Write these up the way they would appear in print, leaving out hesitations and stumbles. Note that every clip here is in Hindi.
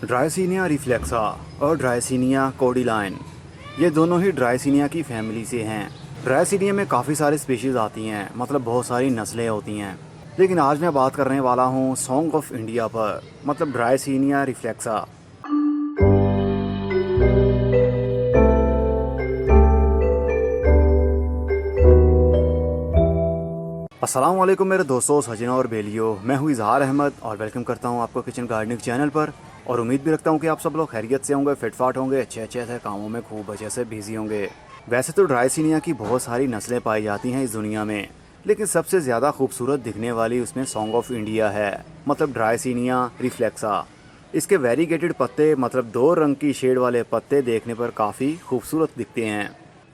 ड्रायसीनिया रिफ्लेक्सा और ड्रायसीनिया कोर्डिलाइन, ये दोनों ही ड्रायसीनिया की फैमिली से हैं। ड्रायसीनिया में काफ़ी सारी स्पीशीज़ आती हैं, मतलब बहुत सारी नस्लें होती हैं। लेकिन आज मैं बात करने वाला हूँ सॉन्ग ऑफ इंडिया पर, मतलब ड्रायसीनिया रिफ्लेक्सा। अस्सलाम वालेकुम मेरे दोस्तों, सजना और बेलियो। मैं हूँ इजहार अहमद और वेलकम करता हूँ आपको किचन गार्डनिंग चैनल पर। और उम्मीद भी रखता हूँ कि आप सब लोग खैरियत से होंगे, फिटफाट होंगे, अच्छे अच्छे से कामों में खूब अच्छे से बिजी होंगे। वैसे तो ड्रायसीनिया की बहुत सारी नस्लें पाई जाती हैं इस दुनिया में, लेकिन सबसे ज़्यादा खूबसूरत दिखने वाली उसमें सॉन्ग ऑफ इंडिया है, मतलब ड्रायसीनिया रिफ्लेक्सा। इसके वेरीगेटेड पत्ते, मतलब 2 रंग की शेड वाले पत्ते देखने पर काफ़ी खूबसूरत दिखते हैं।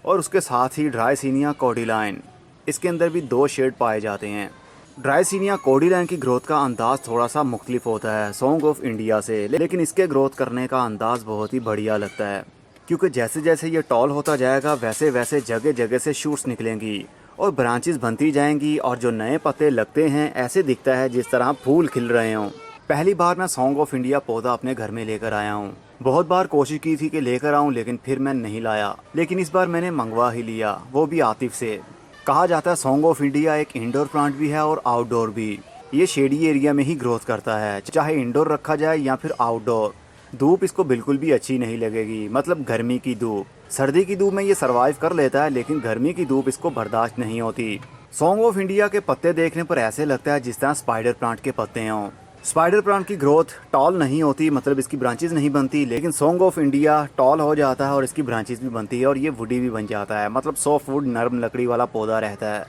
और उसके साथ ही ड्रायसीनिया कोर्डिलाइन, इसके अंदर भी 2 शेड पाए जाते हैं। ड्रायसीनिया कोर्डिलाइन की ग्रोथ का अंदाज़ थोड़ा सा मुख्तलिफ होता है सॉन्ग ऑफ इंडिया से, लेकिन इसके ग्रोथ करने का अंदाज़ बहुत ही बढ़िया लगता है, क्योंकि जैसे जैसे ये टॉल होता जाएगा वैसे वैसे जगह जगह से शूट्स निकलेंगी और ब्रांचेस बनती जाएंगी, और जो नए पत्ते लगते हैं ऐसे दिखता है जिस तरह फूल खिल रहे हों। पहली बार मैं सॉन्ग ऑफ इंडिया पौधा अपने घर में लेकर आया हूँ। बहुत बार कोशिश की थी कि लेकर आऊँ, लेकिन फिर मैं नहीं लाया। लेकिन इस बार मैंने मंगवा ही लिया, वो भी आतिफ से। कहा जाता है सॉन्ग ऑफ इंडिया एक इंडोर प्लांट भी है और आउटडोर भी। ये शेडी एरिया में ही ग्रोथ करता है, चाहे इंडोर रखा जाए या फिर आउटडोर। धूप इसको बिल्कुल भी अच्छी नहीं लगेगी, मतलब गर्मी की धूप। सर्दी की धूप में ये सर्वाइव कर लेता है, लेकिन गर्मी की धूप इसको बर्दाश्त नहीं होती। सॉन्ग ऑफ इंडिया के पत्ते देखने पर ऐसे लगता है जिस तरह स्पाइडर प्लांट के पत्ते हों। स्पाइडर प्लांट की ग्रोथ टॉल नहीं होती, मतलब इसकी ब्रांचेस नहीं बनती, लेकिन सॉन्ग ऑफ इंडिया टॉल हो जाता है और इसकी ब्रांचेस भी बनती है और ये वुडी भी बन जाता है, मतलब सॉफ्ट वुड, नरम लकड़ी वाला पौधा रहता है।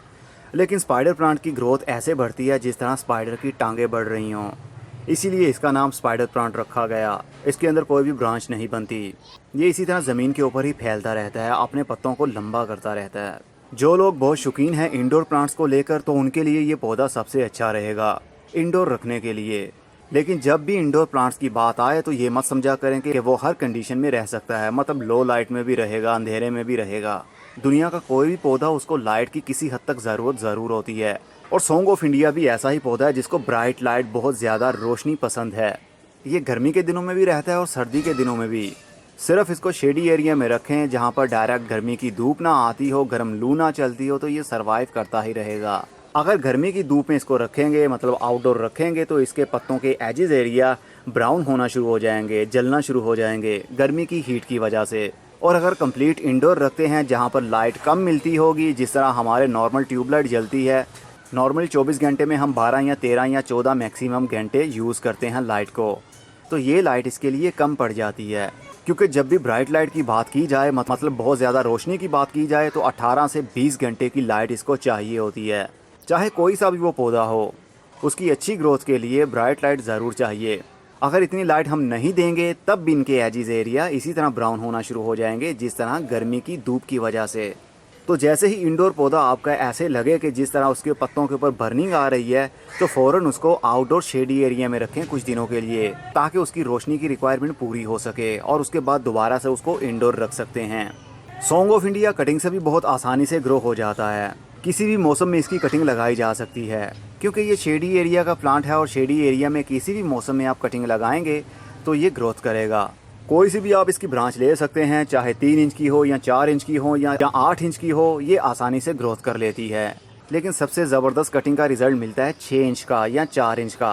लेकिन स्पाइडर प्लांट की ग्रोथ ऐसे बढ़ती है जिस तरह स्पाइडर की टांगें बढ़ रही हों, इसीलिए इसका नाम स्पाइडर प्लांट रखा गया। इसके अंदर कोई भी ब्रांच नहीं बनती, ये इसी तरह ज़मीन के ऊपर ही फैलता रहता है, अपने पत्तों को लंबा करता रहता है। जो लोग बहुत शौकीन हैं इंडोर प्लांट्स को लेकर, तो उनके लिए ये पौधा सबसे अच्छा रहेगा इंडोर रखने के लिए। लेकिन जब भी इंडोर प्लांट्स की बात आए तो ये मत समझा करें कि वो हर कंडीशन में रह सकता है, मतलब लो लाइट में भी रहेगा, अंधेरे में भी रहेगा। दुनिया का कोई भी पौधा, उसको लाइट की किसी हद तक ज़रूरत ज़रूर होती है, और सॉन्ग ऑफ इंडिया भी ऐसा ही पौधा है जिसको ब्राइट लाइट, बहुत ज़्यादा रोशनी पसंद है। ये गर्मी के दिनों में भी रहता है और सर्दी के दिनों में भी। सिर्फ इसको शेडी एरिया में रखें जहाँ पर डायरेक्ट गर्मी की धूप ना आती हो, गर्म लू ना चलती हो, तो ये सर्वाइव करता ही रहेगा। अगर गर्मी की धूप में इसको रखेंगे, मतलब आउटडोर रखेंगे, तो इसके पत्तों के एजेस एरिया ब्राउन होना शुरू हो जाएंगे, जलना शुरू हो जाएंगे गर्मी की हीट की वजह से। और अगर कंप्लीट इंडोर रखते हैं जहाँ पर लाइट कम मिलती होगी, जिस तरह हमारे नॉर्मल ट्यूबलाइट जलती है, नॉर्मल 24 घंटे में हम 12 या 13 या 14 मैक्सिमम घंटे यूज़ करते हैं लाइट को, तो ये लाइट इसके लिए कम पड़ जाती है। क्योंकि जब भी ब्राइट लाइट की बात की जाए, मतलब बहुत ज़्यादा रोशनी की बात की जाए, तो 18 से 20 घंटे की लाइट इसको चाहिए होती है। चाहे कोई सा भी वो पौधा हो, उसकी अच्छी ग्रोथ के लिए ब्राइट लाइट ज़रूर चाहिए। अगर इतनी लाइट हम नहीं देंगे तब भी इनके एजिस एरिया इसी तरह ब्राउन होना शुरू हो जाएंगे, जिस तरह गर्मी की धूप की वजह से। तो जैसे ही इंडोर पौधा आपका ऐसे लगे कि जिस तरह उसके पत्तों के ऊपर बर्निंग आ रही है, तो फ़ौरन उसको आउटडोर शेडी एरिया में रखें कुछ दिनों के लिए, ताकि उसकी रोशनी की रिक्वायरमेंट पूरी हो सके, और उसके बाद दोबारा से उसको इंडोर रख सकते हैं। सॉन्ग ऑफ इंडिया कटिंग से भी बहुत आसानी से ग्रो हो जाता है। किसी भी मौसम में इसकी कटिंग लगाई जा सकती है, क्योंकि ये शेडी एरिया का प्लांट है, और शेडी एरिया में किसी भी मौसम में आप कटिंग लगाएंगे तो ये ग्रोथ करेगा। कोई सी भी आप इसकी ब्रांच ले सकते हैं, चाहे 3 इंच की हो या 4 इंच की हो या 8 इंच की हो, ये आसानी से ग्रोथ कर लेती है। लेकिन सबसे ज़बरदस्त कटिंग का रिज़ल्ट मिलता है 6 इंच का या 4 इंच का,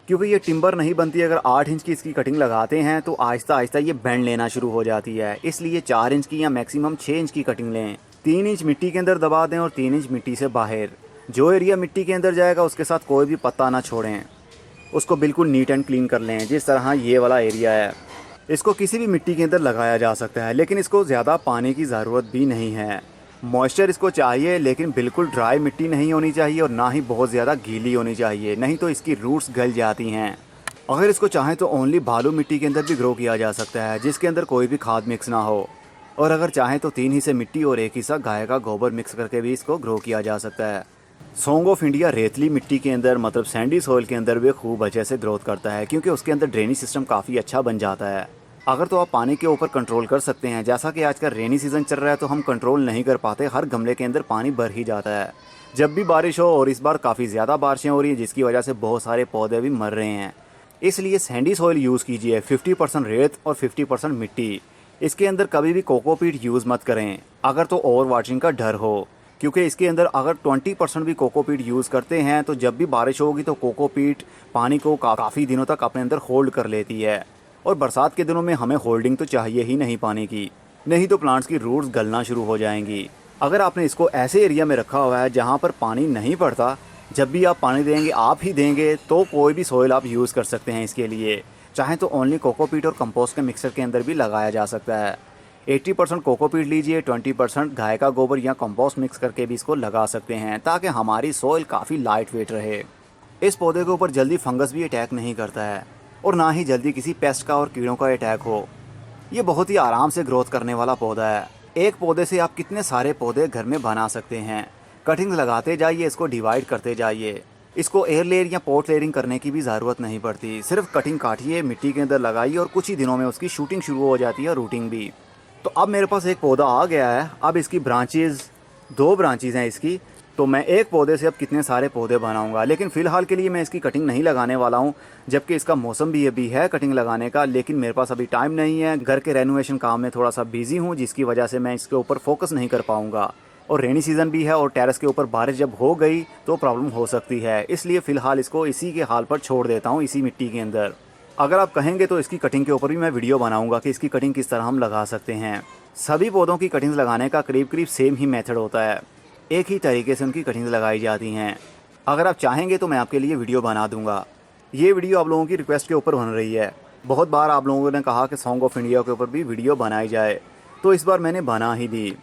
क्योंकि ये टिम्बर नहीं बनती। अगर 8 इंच की इसकी कटिंग लगाते हैं तो आहिस्ता आहिस्ता ये बेंड लेना शुरू हो जाती है, इसलिए 4 इंच की या मैक्सिमम 6 इंच की कटिंग लें। 3 इंच मिट्टी के अंदर दबा दें और 3 इंच मिट्टी से बाहर। जो एरिया मिट्टी के अंदर जाएगा उसके साथ कोई भी पत्ता ना छोड़ें, उसको बिल्कुल नीट एंड क्लीन कर लें, जिस तरह ये वाला एरिया है। इसको किसी भी मिट्टी के अंदर लगाया जा सकता है, लेकिन इसको ज़्यादा पानी की ज़रूरत भी नहीं है। मॉइस्चर इसको चाहिए, लेकिन बिल्कुल ड्राई मिट्टी नहीं होनी चाहिए और ना ही बहुत ज़्यादा गीली होनी चाहिए, नहीं तो इसकी रूट्स गल जाती हैं। अगर इसको चाहें तो ओनली बालू मिट्टी के अंदर भी ग्रो किया जा सकता है, जिसके अंदर कोई भी खाद मिक्स ना हो। और अगर चाहें तो 3 हिस्से मिट्टी और 1 हिस्सा गाय का गोबर मिक्स करके भी इसको ग्रो किया जा सकता है। सॉन्ग ऑफ इंडिया रेतली मिट्टी के अंदर, मतलब सैंडी सॉइल के अंदर भी खूब अच्छे से ग्रोथ करता है, क्योंकि उसके अंदर ड्रेनेज सिस्टम काफ़ी अच्छा बन जाता है। अगर तो आप पानी के ऊपर कंट्रोल कर सकते हैं, जैसा कि आजकल रेनी सीज़न चल रहा है तो हम कंट्रोल नहीं कर पाते, हर गमले के अंदर पानी भर ही जाता है जब भी बारिश हो। और इस बार काफ़ी ज़्यादा बारिशें हो रही हैं, जिसकी वजह से बहुत सारे पौधे भी मर रहे हैं। इसलिए सैंडी सॉइल यूज़ कीजिए, 50% रेत और 50% मिट्टी। इसके अंदर कभी भी कोकोपीट यूज़ मत करें अगर तो ओवर वाटरिंग का डर हो, क्योंकि इसके अंदर अगर 20% भी कोकोपीट यूज़ करते हैं तो जब भी बारिश होगी तो कोकोपीट पानी को काफ़ी दिनों तक अपने अंदर होल्ड कर लेती है। और बरसात के दिनों में हमें होल्डिंग तो चाहिए ही नहीं पानी की, नहीं तो प्लांट्स की रूट्स गलना शुरू हो जाएंगी। अगर आपने इसको ऐसे एरिया में रखा हुआ है जहाँ पर पानी नहीं पड़ता, जब भी आप पानी देंगे आप ही देंगे, तो कोई भी सॉइल आप यूज़ कर सकते हैं इसके लिए। चाहे तो ओनली कोकोपीट और कंपोस्ट के मिक्सर के अंदर भी लगाया जा सकता है। 80% कोकोपीट लीजिए, 20% गाय का गोबर या कंपोस्ट मिक्स करके भी इसको लगा सकते हैं, ताकि हमारी सॉइल काफ़ी लाइट वेट रहे। इस पौधे के ऊपर जल्दी फंगस भी अटैक नहीं करता है और ना ही जल्दी किसी पेस्ट का और कीड़ों का अटैक हो। ये बहुत ही आराम से ग्रोथ करने वाला पौधा है। एक पौधे से आप कितने सारे पौधे घर में बना सकते हैं। कटिंग्स लगाते जाइए, इसको डिवाइड करते जाइए। इसको एयर लेयर या पॉट लेयरिंग करने की भी ज़रूरत नहीं पड़ती, सिर्फ कटिंग काटिए, मिट्टी के अंदर लगाइए और कुछ ही दिनों में उसकी शूटिंग शुरू हो जाती है, रूटिंग भी। तो अब मेरे पास एक पौधा आ गया है। अब इसकी ब्रांचेज़ 2 ब्रांचेज़ हैं इसकी, तो मैं एक पौधे से अब कितने सारे पौधे बनाऊंगा। लेकिन फ़िलहाल के लिए मैं इसकी कटिंग नहीं लगाने वाला हूं, जबकि इसका मौसम भी अभी है कटिंग लगाने का, लेकिन मेरे पास अभी टाइम नहीं है। घर के रेनोवेशन काम में थोड़ा सा बिजी हूं, जिसकी वजह से मैं इसके ऊपर फोकस नहीं कर पाऊंगा। और रेनी सीज़न भी है और टेरेस के ऊपर बारिश जब हो गई तो प्रॉब्लम हो सकती है, इसलिए फ़िलहाल इसको इसी के हाल पर छोड़ देता हूँ, इसी मिट्टी के अंदर। अगर आप कहेंगे तो इसकी कटिंग के ऊपर भी मैं वीडियो बनाऊंगा कि इसकी कटिंग किस तरह हम लगा सकते हैं। सभी पौधों की कटिंग्स लगाने का करीब करीब सेम ही मेथड होता है, एक ही तरीके से उनकी कटिंग्स लगाई जाती हैं। अगर आप चाहेंगे तो मैं आपके लिए वीडियो बना दूंगा। ये वीडियो आप लोगों की रिक्वेस्ट के ऊपर बन रही है। बहुत बार आप लोगों ने कहा कि सॉन्ग ऑफ इंडिया के ऊपर भी वीडियो बनाई जाए, तो इस बार मैंने बना ही दी।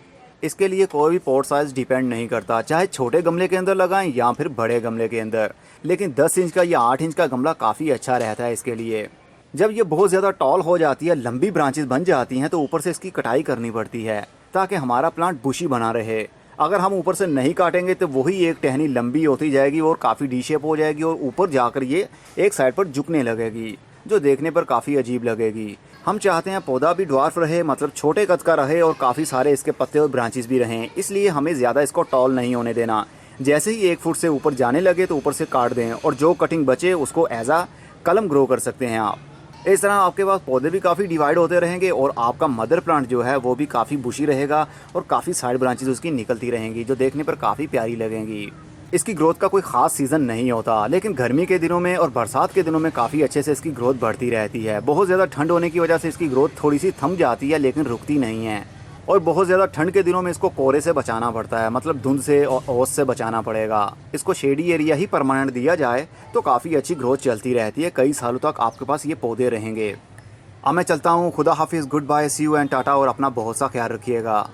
इसके लिए कोई भी पॉट साइज़ डिपेंड नहीं करता, चाहे छोटे गमले के अंदर लगाएं या फिर बड़े गमले के अंदर, लेकिन 10 इंच का या 8 इंच का गमला काफ़ी अच्छा रहता है इसके लिए। जब ये बहुत ज़्यादा टॉल हो जाती है, लंबी ब्रांचेस बन जाती हैं, तो ऊपर से इसकी कटाई करनी पड़ती है ताकि हमारा प्लांट बुशी बना रहे। अगर हम ऊपर से नहीं काटेंगे तो वही एक टहनी लंबी होती जाएगी और काफ़ी डी शेप हो जाएगी और ऊपर जाकर ये एक साइड पर झुकने लगेगी, जो देखने पर काफ़ी अजीब लगेगी। हम चाहते हैं पौधा भी ड्वार्फ रहे, मतलब छोटे कद का रहे और काफ़ी सारे इसके पत्ते और ब्रांचेस भी रहें, इसलिए हमें ज़्यादा इसको टॉल नहीं होने देना। जैसे ही 1 फुट से ऊपर जाने लगे तो ऊपर से काट दें और जो कटिंग बचे उसको एज आ कलम ग्रो कर सकते हैं आप। इस तरह आपके पास पौधे भी काफ़ी डिवाइड होते रहेंगे और आपका मदर प्लांट जो है वो भी काफ़ी बुशी रहेगा और काफ़ी साइड ब्रांचेस उसकी निकलती रहेंगी, जो देखने पर काफ़ी प्यारी लगेंगी। इसकी ग्रोथ का कोई ख़ास सीज़न नहीं होता, लेकिन गर्मी के दिनों में और बरसात के दिनों में काफ़ी अच्छे से इसकी ग्रोथ बढ़ती रहती है। बहुत ज़्यादा ठंड होने की वजह से इसकी ग्रोथ थोड़ी सी थम जाती है, लेकिन रुकती नहीं है। और बहुत ज़्यादा ठंड के दिनों में इसको कोहरे से बचाना पड़ता है, मतलब धुंध से और ओस से बचाना पड़ेगा। इसको शेडी एरिया ही परमानेंट दिया जाए तो काफ़ी अच्छी ग्रोथ चलती रहती है, कई सालों तक आपके पास ये पौधे रहेंगे। अब मैं चलता हूँ, खुदा हाफिज़, good bye, see you and tata, और अपना बहुत सा ख्याल रखिएगा।